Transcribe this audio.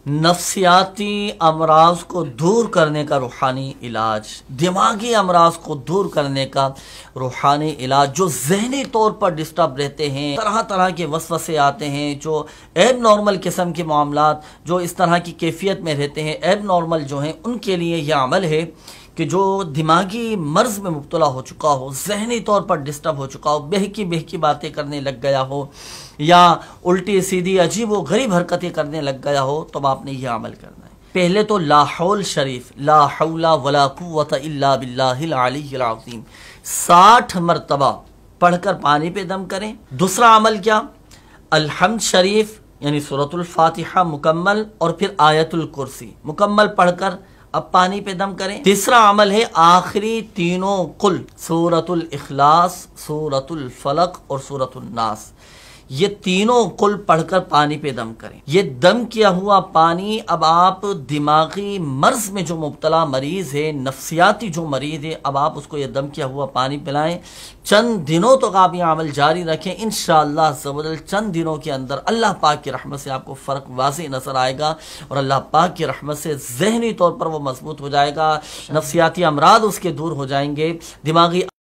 नफ्सियाती अमराज को दूर करने का रूहानी इलाज, दिमागी अमराज को दूर करने का रूहानी इलाज, जो जहनी तौर पर डिस्टर्ब रहते हैं, तरह तरह के वसवसे आते हैं, जो एब नॉर्मल किस्म के मामलात जो इस तरह की कैफियत में रहते हैं, एब नॉर्मल जो हैं, उनके लिए यह अमल है कि जो दिमागी मर्ज में मुब्तला हो चुका हो, जहनी तौर पर डिस्टर्ब हो चुका हो, बहकी बहकी बातें करने लग गया हो या उल्टी सीधी अजीब व गरीब हरकतें करने लग गया हो, तो आपने यह अमल करना है। पहले तो ला हौल शरीफ, ला हौला वला कुव्वता इल्ला बिल्लाहिल अलिय्यिल अज़ीम 60 मरतबा पढ़कर पानी पे दम करें। दूसरा अमल क्या, अल्हम्द शरीफ यानी सूरतुल फातिहा मुकम्मल और फिर आयतुल कुर्सी मुकम्मल पढ़कर अब पानी पे दम करें। तीसरा अमल है आखिरी तीनों कुल, सूरतुल इखलास, सूरतुल फलक और सूरतुल नास, ये तीनों कुल पढ़कर पानी पे दम करें। ये दम किया हुआ पानी अब आप दिमागी मर्ज में जो मुब्तला मरीज है, नफ्सियाती जो मरीज है, अब आप उसको ये दम किया हुआ पानी पिलाएं। चंद दिनों तक आप ये अमल जारी रखें। इंशाअल्लाह ज़बरदस्त चंद दिनों के अंदर अल्लाह पाक की रहमत से आपको फ़र्क वाज़ेह नज़र आएगा और अल्लाह पाक की रहमत से ज़हनी तौर पर वो मजबूत हो जाएगा, नफ्सियाती अमराज उसके दूर हो जाएंगे, दिमागी